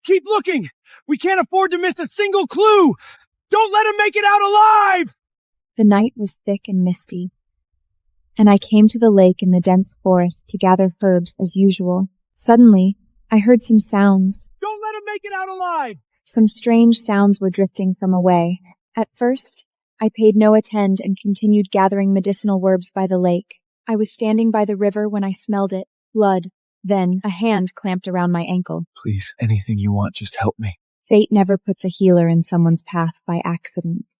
Keep looking! We can't afford to miss a single clue! Don't let him make it out alive! The night was thick and misty, and I came to the lake in the dense forest to gather herbs as usual. Suddenly, I heard some sounds. Don't let him make it out alive! Some strange sounds were drifting from away. At first, I paid no attention and continued gathering medicinal herbs by the lake. I was standing by the river when I smelled it. Blood. Then, a hand clamped around my ankle. Please, anything you want, just help me. Fate never puts a healer in someone's path by accident.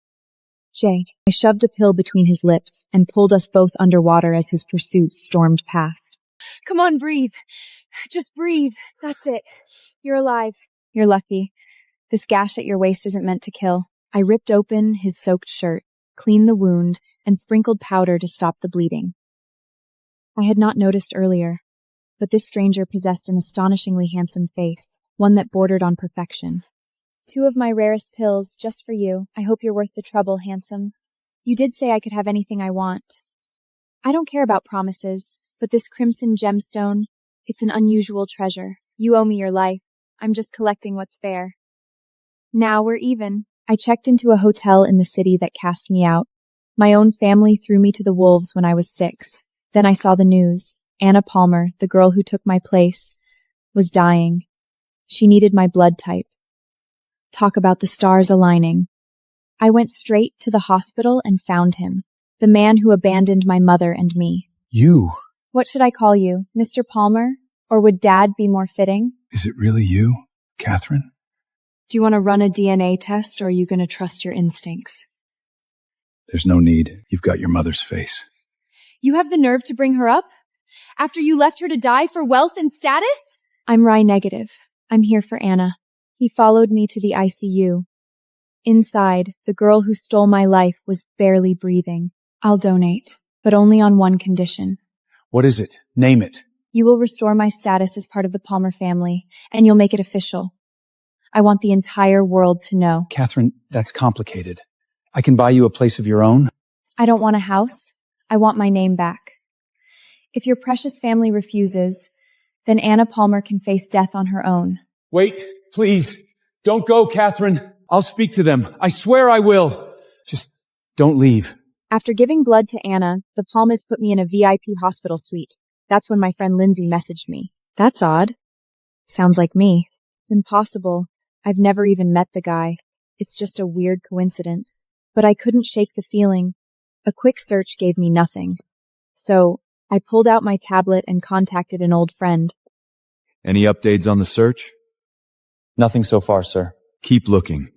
Jay. I shoved a pill between his lips and pulled us both underwater as his pursuit stormed past. Come on, breathe. Just breathe. That's it. You're alive. You're lucky. This gash at your waist isn't meant to kill. I ripped open his soaked shirt, cleaned the wound, and sprinkled powder to stop the bleeding. I had not noticed earlier, but this stranger possessed an astonishingly handsome face, one that bordered on perfection. 2 of my rarest pills, just for you. I hope you're worth the trouble, handsome. You did say I could have anything I want. I don't care about promises, but this crimson gemstone, it's an unusual treasure. You owe me your life. I'm just collecting what's fair. Now we're even. I checked into a hotel in the city that cast me out. My own family threw me to the wolves when I was 6. Then I saw the news. Anna Palmer, the girl who took my place, was dying. She needed my blood type. Talk about the stars aligning. I went straight to the hospital and found him. The man who abandoned my mother and me. You? What should I call you? Mr. Palmer? Or would Dad be more fitting? Is it really you, Catherine? Do you want to run a DNA test, or are you going to trust your instincts? There's no need. You've got your mother's face. You have the nerve to bring her up? After you left her to die for wealth and status? I'm Rye negative. I'm here for Anna. He followed me to the ICU. Inside, the girl who stole my life was barely breathing. I'll donate, but only on one condition. What is it? Name it. You will restore my status as part of the Palmer family, and you'll make it official. I want the entire world to know. Catherine, that's complicated. I can buy you a place of your own. I don't want a house. I want my name back. If your precious family refuses, then Anna Palmer can face death on her own. Wait, please. Don't go, Catherine. I'll speak to them. I swear I will. Just don't leave. After giving blood to Anna, the Palmers put me in a VIP hospital suite. That's when my friend Lindsay messaged me. That's odd. Sounds like me. Impossible. I've never even met the guy. It's just a weird coincidence. But I couldn't shake the feeling. A quick search gave me nothing. So, I pulled out my tablet and contacted an old friend. Any updates on the search? Nothing so far, sir. Keep looking.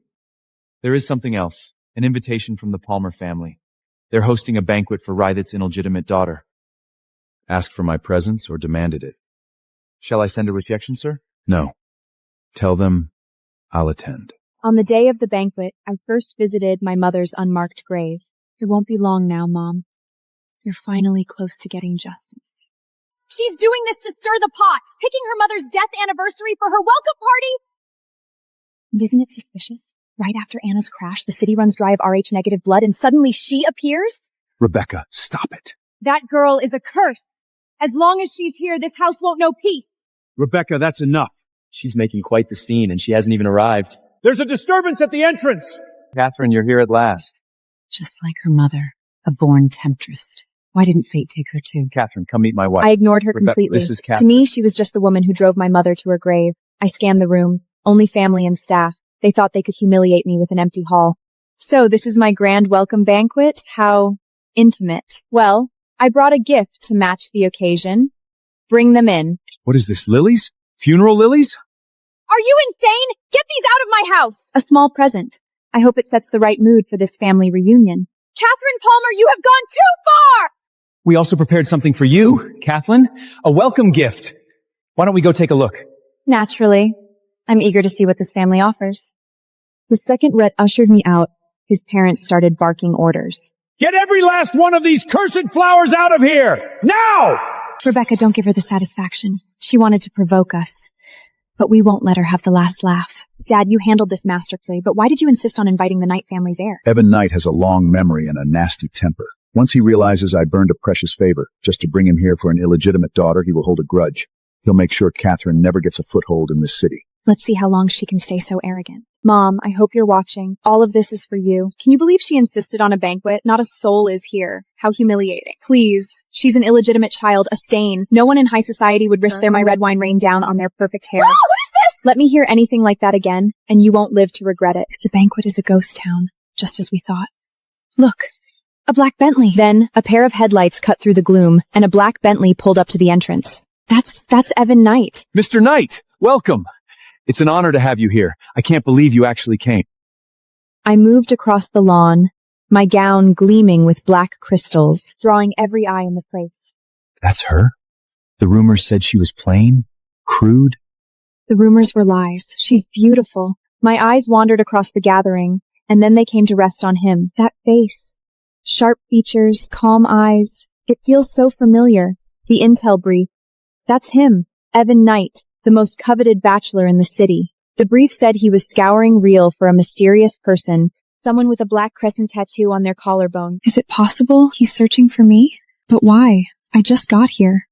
There is something else. An invitation from the Palmer family. They're hosting a banquet for Rythit's illegitimate daughter. Asked for my presence or demanded it. Shall I send a rejection, sir? No. Tell them I'll attend. On the day of the banquet, I first visited my mother's unmarked grave. It won't be long now, Mom. You're finally close to getting justice. She's doing this to stir the pot, picking her mother's death anniversary for her welcome party. And isn't it suspicious? Right after Anna's crash, the city runs dry of Rh-negative blood and suddenly she appears? Rebecca, stop it. That girl is a curse. As long as she's here, this house won't know peace. Rebecca, that's enough. She's making quite the scene, and she hasn't even arrived. There's a disturbance at the entrance. Catherine, you're here at last. Just like her mother, a born temptress. Why didn't fate take her too? Catherine, come meet my wife. I ignored her Rebecca, completely. this is Catherine. To me, she was just the woman who drove my mother to her grave. I scanned the room. Only family and staff. They thought they could humiliate me with an empty hall. So, this is my grand welcome banquet? How intimate. Well, I brought a gift to match the occasion. Bring them in. What is this, lilies? Funeral lilies? Are you insane? Get these out of my house! A small present. I hope it sets the right mood for this family reunion. Catherine Palmer, you have gone too far! We also prepared something for you, Kathleen. A welcome gift. Why don't we go take a look? Naturally. I'm eager to see what this family offers. The second Rhett ushered me out, his parents started barking orders. Get every last one of these cursed flowers out of here! Now! Rebecca, don't give her the satisfaction. She wanted to provoke us. But we won't let her have the last laugh. Dad, you handled this masterfully, but why did you insist on inviting the Knight family's heir? Evan Knight has a long memory and a nasty temper. Once he realizes I burned a precious favor just to bring him here for an illegitimate daughter, he will hold a grudge. He'll make sure Catherine never gets a foothold in this city. Let's see how long she can stay so arrogant. Mom, I hope you're watching. All of this is for you. Can you believe she insisted on a banquet? Not a soul is here. How humiliating. Please. She's an illegitimate child, a stain. No one in high society would risk my red wine rain down on their perfect hair. Whoa, what is this? Let me hear anything like that again, and you won't live to regret it. The banquet is a ghost town, just as we thought. Look, a black Bentley. Then, a pair of headlights cut through the gloom, and a black Bentley pulled up to the entrance. That's Evan Knight. Mr. Knight, welcome. It's an honor to have you here. I can't believe you actually came. I moved across the lawn, my gown gleaming with black crystals, drawing every eye in the place. That's her? The rumors said she was plain, crude. The rumors were lies. She's beautiful. My eyes wandered across the gathering, and then they came to rest on him. That face. Sharp features, calm eyes. It feels so familiar. The intel brief. That's him, Evan Knight, the most coveted bachelor in the city. The brief said he was scouring Real for a mysterious person, someone with a black crescent tattoo on their collarbone. Is it possible he's searching for me? But why? I just got here.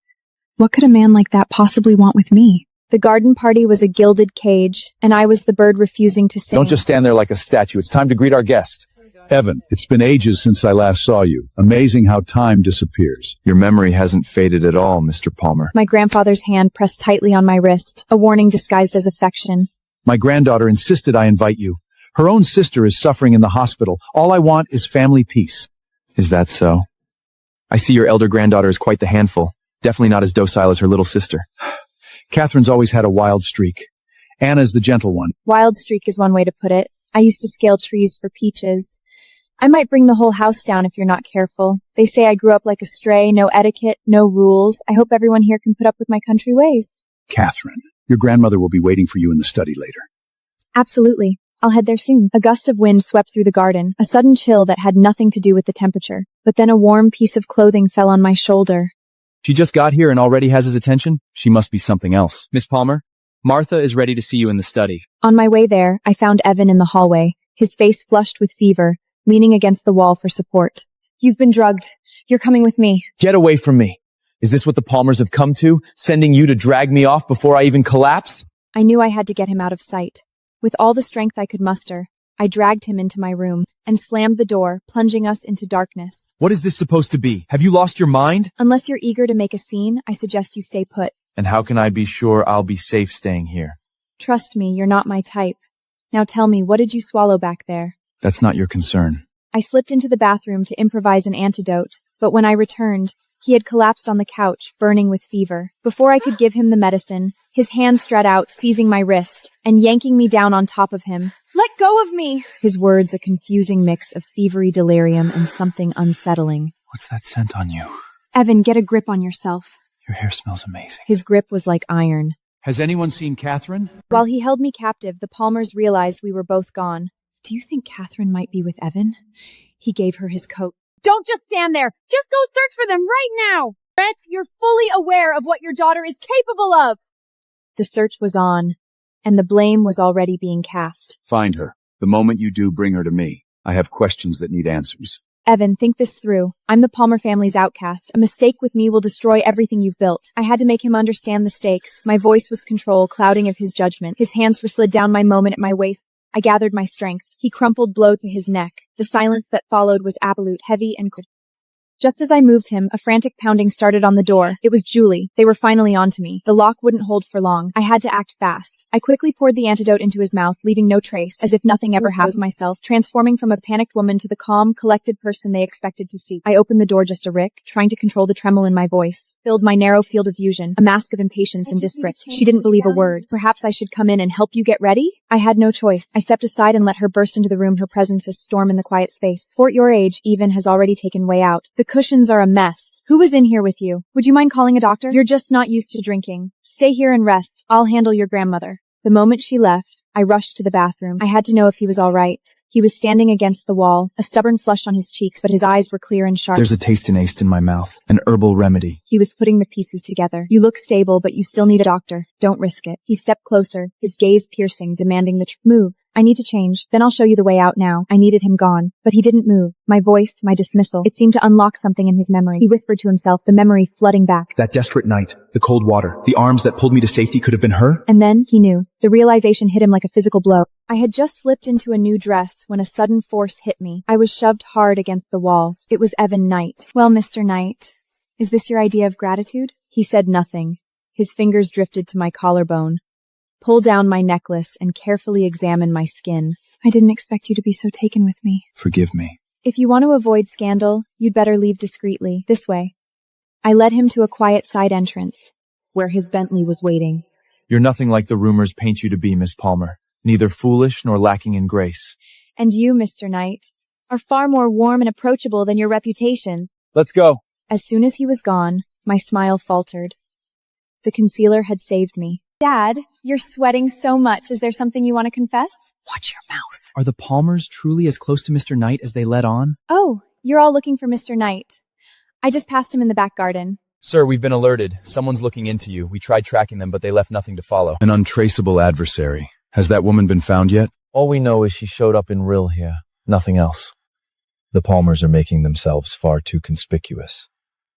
What could a man like that possibly want with me? The garden party was a gilded cage, and I was the bird refusing to sing. Don't just stand there like a statue. It's time to greet our guest. Evan, it's been ages since I last saw you. Amazing how time disappears. Your memory hasn't faded at all, Mr. Palmer. My grandfather's hand pressed tightly on my wrist, a warning disguised as affection. My granddaughter insisted I invite you. Her own sister is suffering in the hospital. All I want is family peace. Is that so? I see your elder granddaughter is quite the handful. Definitely not as docile as her little sister. Catherine's always had a wild streak. Anna's the gentle one. Wild streak is one way to put it. I used to scale trees for peaches. I might bring the whole house down if you're not careful. They say I grew up like a stray, no etiquette, no rules. I hope everyone here can put up with my country ways. Catherine, your grandmother will be waiting for you in the study later. Absolutely. I'll head there soon. A gust of wind swept through the garden, a sudden chill that had nothing to do with the temperature. But then a warm piece of clothing fell on my shoulder. She just got here and already has his attention? She must be something else. Miss Palmer, Martha is ready to see you in the study. On my way there, I found Evan in the hallway, his face flushed with fever, leaning against the wall for support. You've been drugged. You're coming with me. Get away from me. Is this what the Palmers have come to? Sending you to drag me off before I even collapse? I knew I had to get him out of sight. With all the strength I could muster, I dragged him into my room and slammed the door, plunging us into darkness. What is this supposed to be? Have you lost your mind? Unless you're eager to make a scene, I suggest you stay put. And how can I be sure I'll be safe staying here? Trust me, you're not my type. Now tell me, what did you swallow back there? That's not your concern. I slipped into the bathroom to improvise an antidote, but when I returned, he had collapsed on the couch, burning with fever. Before I could give him the medicine, his hand stretched out, seizing my wrist, and yanking me down on top of him. Let go of me! His words a confusing mix of fevery delirium and something unsettling. What's that scent on you? Evan, get a grip on yourself. Your hair smells amazing. His grip was like iron. Has anyone seen Catherine? While he held me captive, the Palmers realized we were both gone. Do you think Catherine might be with Evan? He gave her his coat. Don't just stand there. Just go search for them right now. Brett, you're fully aware of what your daughter is capable of. The search was on, and the blame was already being cast. Find her. The moment you do, bring her to me. I have questions that need answers. Evan, think this through. I'm the Palmer family's outcast. A mistake with me will destroy everything you've built. I had to make him understand the stakes. My voice was control, clouding of his judgment. His hands were slid down my moment at my waist. I gathered my strength. He crumpled blow to his neck. The silence that followed was absolute, heavy and cold. Just as I moved him, a frantic pounding started on the door. It was Julie. They were finally onto me. The lock wouldn't hold for long. I had to act fast. I quickly poured the antidote into his mouth, leaving no trace, as if nothing ever happened. Myself, transforming from a panicked woman to the calm, collected person they expected to see. I opened the door just a rick, trying to control the tremble in my voice. Filled my narrow field of vision, a mask of impatience and disparate. She didn't believe a word. Perhaps I should come in and help you get ready? I had no choice. I stepped aside and let her burst into the room, her presence a storm in the quiet space. For at your age, even has already taken way out. The cushions are a mess. Who was in here with you? Would you mind calling a doctor? You're just not used to drinking. Stay here and rest. I'll handle your grandmother. The moment she left, I rushed to the bathroom. I had to know if he was all right. He was standing against the wall, a stubborn flush on his cheeks, but his eyes were clear and sharp. There's a taste and aste in my mouth. An herbal remedy. He was putting the pieces together. You look stable, but you still need a doctor. Don't risk it. He stepped closer, his gaze piercing, demanding the move. I need to change. Then I'll show you the way out now. I needed him gone. But he didn't move. My voice, my dismissal. It seemed to unlock something in his memory. He whispered to himself, the memory flooding back. That desperate night, the cold water, the arms that pulled me to safety could have been her? And then he knew. The realization hit him like a physical blow. I had just slipped into a new dress when a sudden force hit me. I was shoved hard against the wall. It was Evan Knight. Well, Mr. Knight, is this your idea of gratitude? He said nothing. His fingers drifted to my collarbone, pulled down my necklace, and carefully examined my skin. I didn't expect you to be so taken with me. Forgive me. If you want to avoid scandal, you'd better leave discreetly. This way. I led him to a quiet side entrance, where his Bentley was waiting. You're nothing like the rumors paint you to be, Miss Palmer. Neither foolish nor lacking in grace. And you, Mr. Knight, are far more warm and approachable than your reputation. Let's go. As soon as he was gone, my smile faltered. The concealer had saved me. Dad, you're sweating so much. Is there something you want to confess? Watch your mouth. Are the Palmers truly as close to Mr. Knight as they let on? Oh, you're all looking for Mr. Knight. I just passed him in the back garden. Sir, we've been alerted. Someone's looking into you. We tried tracking them, but they left nothing to follow. An untraceable adversary. Has that woman been found yet? All we know is she showed up in Rill here. Nothing else. The Palmers are making themselves far too conspicuous.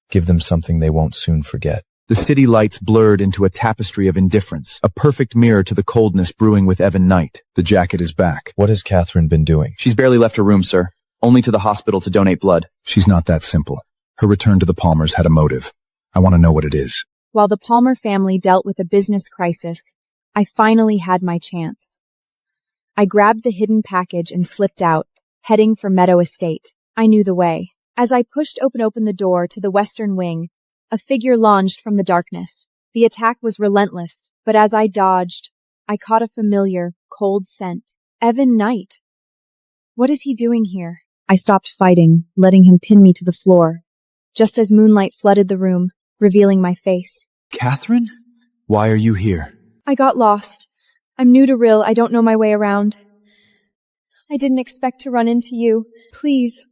Give them something they won't soon forget. The city lights blurred into a tapestry of indifference, a perfect mirror to the coldness brewing with Evan Knight. The jacket is back. What has Catherine been doing? She's barely left her room, sir. Only to the hospital to donate blood. She's not that simple. Her return to the Palmers had a motive. I want to know what it is. While the Palmer family dealt with a business crisis, I finally had my chance. I grabbed the hidden package and slipped out, heading for Meadow Estate. I knew the way. As I pushed open the door to the western wing, a figure lunged from the darkness. The attack was relentless, but as I dodged, I caught a familiar, cold scent. Evan Knight. What is he doing here? I stopped fighting, letting him pin me to the floor, just as moonlight flooded the room, revealing my face. Catherine? Why are you here? I got lost. I'm new to Rill. I don't know my way around. I didn't expect to run into you. Please,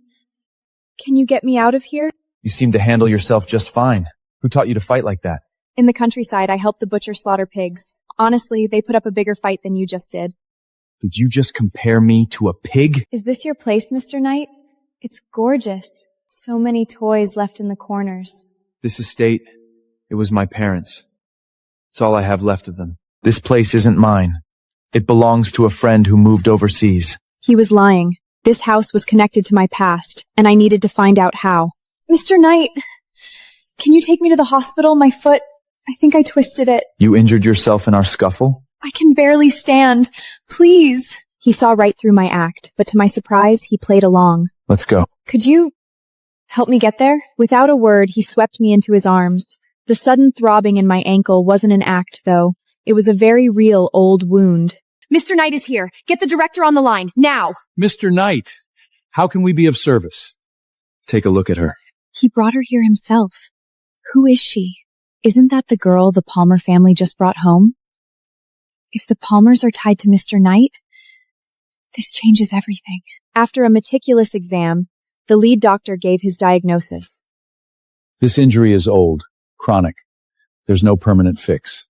can you get me out of here? You seem to handle yourself just fine. Who taught you to fight like that? In the countryside, I helped the butcher slaughter pigs. Honestly, they put up a bigger fight than you just did. Did you just compare me to a pig? Is this your place, Mr. Knight? It's gorgeous. So many toys left in the corners. This estate, it was my parents'. It's all I have left of them. This place isn't mine. It belongs to a friend who moved overseas. He was lying. This house was connected to my past, and I needed to find out how. Mr. Knight, can you take me to the hospital? My foot, I think I twisted it. You injured yourself in our scuffle? I can barely stand. Please. He saw right through my act, but to my surprise, he played along. Let's go. Could you help me get there? Without a word, he swept me into his arms. The sudden throbbing in my ankle wasn't an act, though. It was a very real old wound. Mr. Knight is here. Get the director on the line, now! Mr. Knight, how can we be of service? Take a look at her. He brought her here himself. Who is she? Isn't that the girl the Palmer family just brought home? If the Palmers are tied to Mr. Knight, this changes everything. After a meticulous exam, the lead doctor gave his diagnosis. This injury is old, chronic. There's no permanent fix.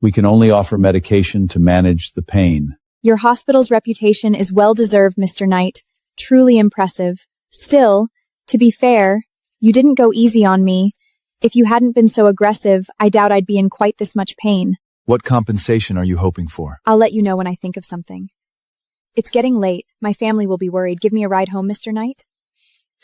We can only offer medication to manage the pain. Your hospital's reputation is well-deserved, Mr. Knight. Truly impressive. Still, to be fair, you didn't go easy on me. If you hadn't been so aggressive, I doubt I'd be in quite this much pain. What compensation are you hoping for? I'll let you know when I think of something. It's getting late. My family will be worried. Give me a ride home, Mr. Knight?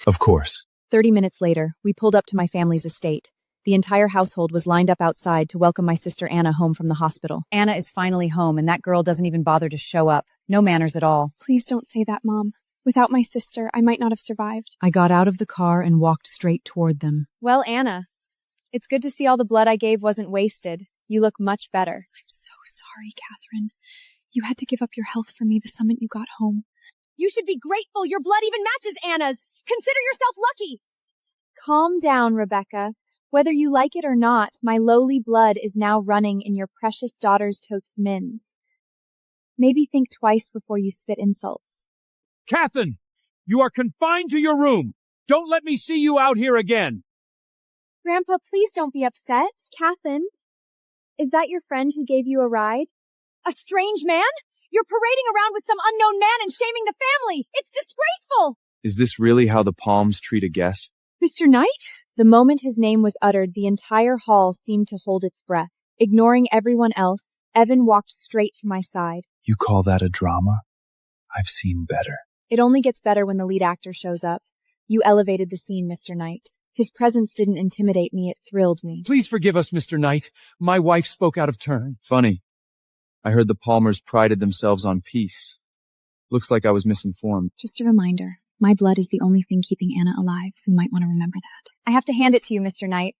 Of course. 30 minutes later, we pulled up to my family's estate. The entire household was lined up outside to welcome my sister Anna home from the hospital. Anna is finally home, and that girl doesn't even bother to show up. No manners at all. Please don't say that, Mom. Without my sister, I might not have survived. I got out of the car and walked straight toward them. Well, Anna, it's good to see all the blood I gave wasn't wasted. You look much better. I'm so sorry, Catherine. You had to give up your health for me the moment you got home. You should be grateful your blood even matches Anna's. Consider yourself lucky. Calm down, Rebecca. Whether you like it or not, my lowly blood is now running in your precious daughter's Toaksmins. Maybe think twice before you spit insults. Catherine, you are confined to your room. Don't let me see you out here again. Grandpa, please don't be upset. Catherine, is that your friend who gave you a ride? A strange man? You're parading around with some unknown man and shaming the family. It's disgraceful. Is this really how the Palms treat a guest? Mr. Knight? The moment his name was uttered, the entire hall seemed to hold its breath. Ignoring everyone else, Evan walked straight to my side. You call that a drama? I've seen better. It only gets better when the lead actor shows up. You elevated the scene, Mr. Knight. His presence didn't intimidate me, it thrilled me. Please forgive us, Mr. Knight. My wife spoke out of turn. Funny. I heard the Palmers prided themselves on peace. Looks like I was misinformed. Just a reminder, my blood is the only thing keeping Anna alive. You might want to remember that. I have to hand it to you, Mr. Knight.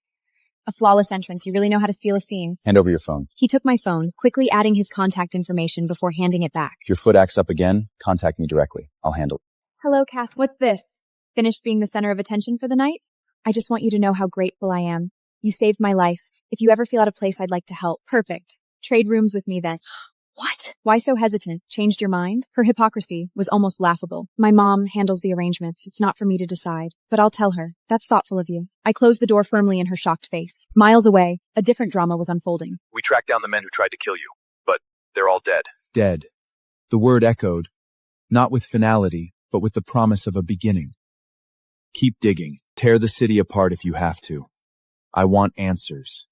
A flawless entrance. You really know how to steal a scene. Hand over your phone. He took my phone, quickly adding his contact information before handing it back. If your foot acts up again, contact me directly. I'll handle it. Hello, Kath. What's this? Finished being the center of attention for the night? I just want you to know how grateful I am. You saved my life. If you ever feel out of place, I'd like to help. Perfect. Trade rooms with me then. What? Why so hesitant? Changed your mind? Her hypocrisy was almost laughable. My mom handles the arrangements. It's not for me to decide. But I'll tell her. That's thoughtful of you. I closed the door firmly in her shocked face. Miles away, a different drama was unfolding. We tracked down the men who tried to kill you, but they're all dead. Dead. The word echoed, not with finality, but with the promise of a beginning. Keep digging. Tear the city apart if you have to. I want answers.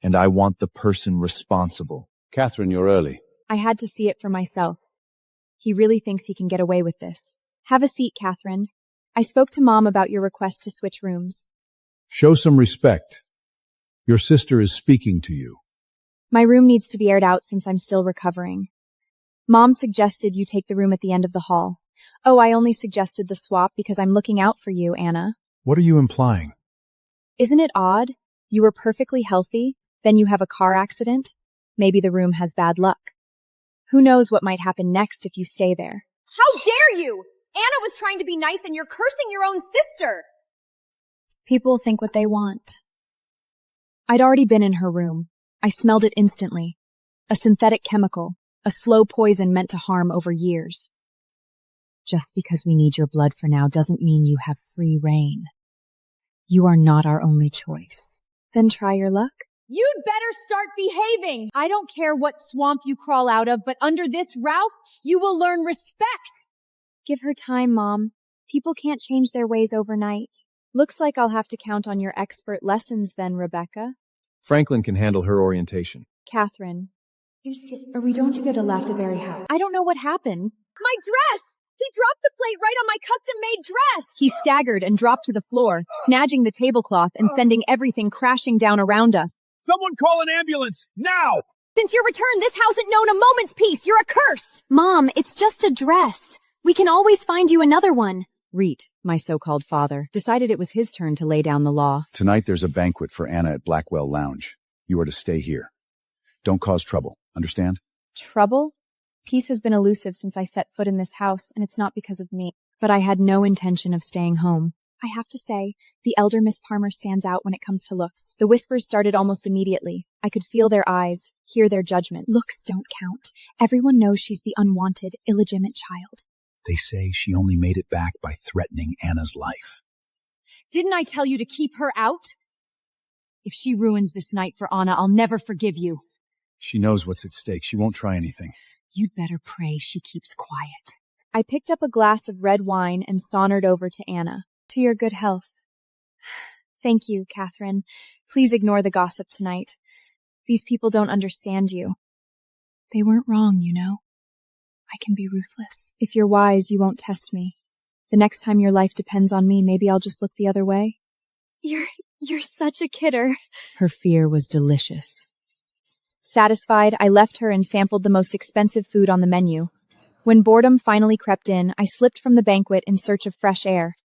And I want the person responsible. Catherine, you're early. I had to see it for myself. He really thinks he can get away with this. Have a seat, Catherine. I spoke to Mom about your request to switch rooms. Show some respect. Your sister is speaking to you. My room needs to be aired out since I'm still recovering. Mom suggested you take the room at the end of the hall. Oh, I only suggested the swap because I'm looking out for you, Anna. What are you implying? Isn't it odd? You were perfectly healthy, then you have a car accident. Maybe the room has bad luck. Who knows what might happen next if you stay there? How dare you! Anna was trying to be nice and you're cursing your own sister! People think what they want. I'd already been in her room. I smelled it instantly. A synthetic chemical, a slow poison meant to harm over years. Just because we need your blood for now doesn't mean you have free reign. You are not our only choice. Then try your luck. You'd better start behaving! I don't care what swamp you crawl out of, but under this Ralph, you will learn respect! Give her time, Mom. People can't change their ways overnight. Looks like I'll have to count on your expert lessons then, Rebecca. Franklin can handle her orientation. Catherine. Are we going to get a laugh to very high? I don't know what happened. My dress! He dropped the plate right on my custom-made dress! He staggered and dropped to the floor, snatching the tablecloth and sending everything crashing down around us. Someone call an ambulance, now! Since your return, this house ain't known a moment's peace. You're a curse! Mom, it's just a dress. We can always find you another one. Reet, my so-called father, decided it was his turn to lay down the law. Tonight there's a banquet for Anna at Blackwell Lounge. You are to stay here. Don't cause trouble, understand? Trouble? Peace has been elusive since I set foot in this house, and it's not because of me. But I had no intention of staying home. I have to say, the elder Miss Palmer stands out when it comes to looks. The whispers started almost immediately. I could feel their eyes, hear their judgments. Looks don't count. Everyone knows she's the unwanted, illegitimate child. They say she only made it back by threatening Anna's life. Didn't I tell you to keep her out? If she ruins this night for Anna, I'll never forgive you. She knows what's at stake. She won't try anything. You'd better pray she keeps quiet. I picked up a glass of red wine and sauntered over to Anna. To your good health. Thank you, Catherine. Please ignore the gossip tonight. These people don't understand you. They weren't wrong, you know. I can be ruthless. If you're wise, you won't test me. The next time your life depends on me, maybe I'll just look the other way. You're such a kidder. Her fear was delicious. Satisfied, I left her and sampled the most expensive food on the menu. When boredom finally crept in, I slipped from the banquet in search of fresh air.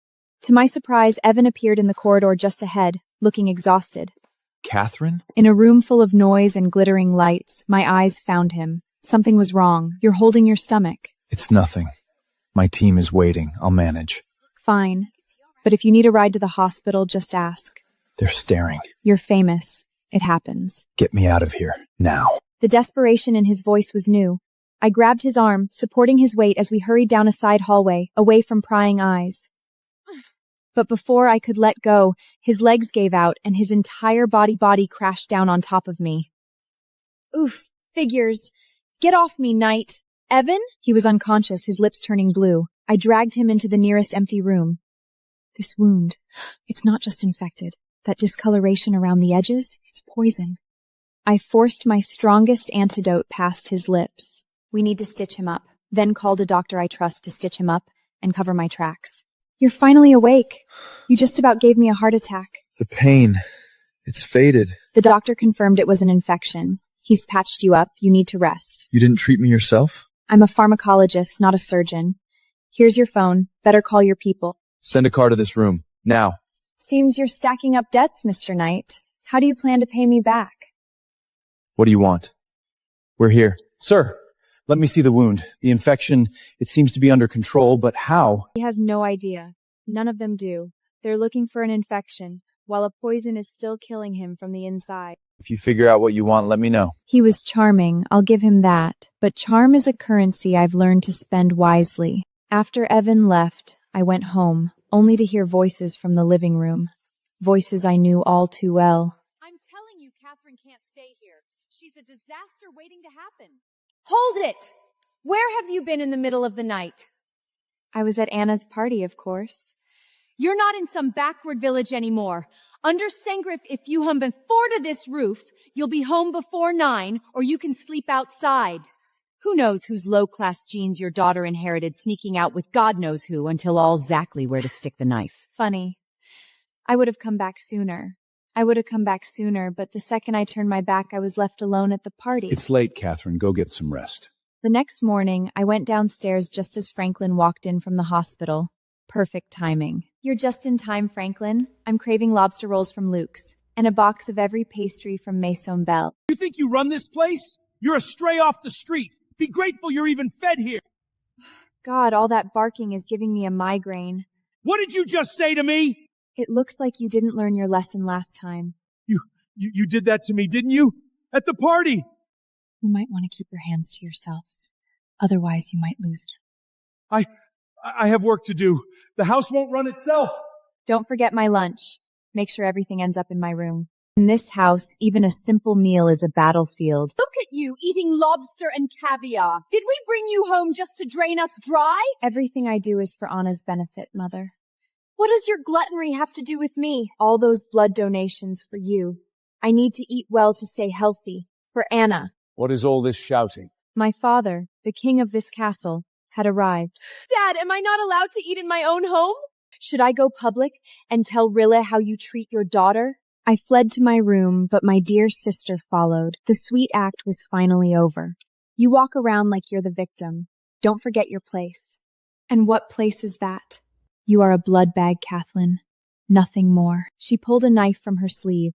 To my surprise, Evan appeared in the corridor just ahead, looking exhausted. Catherine? In a room full of noise and glittering lights, my eyes found him. Something was wrong. You're holding your stomach. It's nothing. My team is waiting. I'll manage. Fine. But if you need a ride to the hospital, just ask. They're staring. You're famous. It happens. Get me out of here, now. The desperation in his voice was new. I grabbed his arm, supporting his weight as we hurried down a side hallway, away from prying eyes. But before I could let go, his legs gave out and his entire body crashed down on top of me. Oof, figures. Get off me, Knight! Evan? He was unconscious, his lips turning blue. I dragged him into the nearest empty room. This wound, it's not just infected. That discoloration around the edges, it's poison. I forced my strongest antidote past his lips. We need to stitch him up, then called a doctor I trust to stitch him up and cover my tracks. You're finally awake. You just about gave me a heart attack. The pain. It's faded. The doctor confirmed it was an infection. He's patched you up. You need to rest. You didn't treat me yourself? I'm a pharmacologist, not a surgeon. Here's your phone. Better call your people. Send a car to this room. Now. Seems you're stacking up debts, Mr. Knight. How do you plan to pay me back? What do you want? We're here. Sir, let me see the wound. The infection, it seems to be under control, but how? He has no idea. None of them do. They're looking for an infection, while a poison is still killing him from the inside. If you figure out what you want, let me know. He was charming, I'll give him that. But charm is a currency I've learned to spend wisely. After Evan left, I went home, only to hear voices from the living room. Voices I knew all too well. I'm telling you, Catherine can't stay here. She's a disaster waiting to happen. Hold it! Where have you been in the middle of the night? I was at Anna's party, of course. You're not in some backward village anymore. Under Sengriff, if you hum before to this roof, you'll be home before 9, or you can sleep outside. Who knows whose low-class genes your daughter inherited, sneaking out with God knows who until all's exactly where to stick the knife. Funny. I would have come back sooner. But the second I turned my back, I was left alone at the party. It's late, Catherine. Go get some rest. The next morning, I went downstairs just as Franklin walked in from the hospital. Perfect timing. You're just in time, Franklin. I'm craving lobster rolls from Luke's, and a box of every pastry from Maison Belle. You think you run this place? You're a stray off the street. Be grateful you're even fed here. God, all that barking is giving me a migraine. What did you just say to me? It looks like you didn't learn your lesson last time. You did that to me, didn't you? At the party. You might want to keep your hands to yourselves. Otherwise, you might lose them. I have work to do. The house won't run itself. Don't forget my lunch. Make sure everything ends up in my room. In this house, even a simple meal is a battlefield. Look at you, eating lobster and caviar. Did we bring you home just to drain us dry? Everything I do is for Anna's benefit, Mother. What does your gluttonry have to do with me? All those blood donations for you. I need to eat well to stay healthy. For Anna. What is all this shouting? My father, the king of this castle, had arrived. Dad, am I not allowed to eat in my own home? Should I go public and tell Rilla how you treat your daughter? I fled to my room, but my dear sister followed. The sweet act was finally over. You walk around like you're the victim. Don't forget your place. And what place is that? You are a blood bag, Kathleen. Nothing more. She pulled a knife from her sleeve.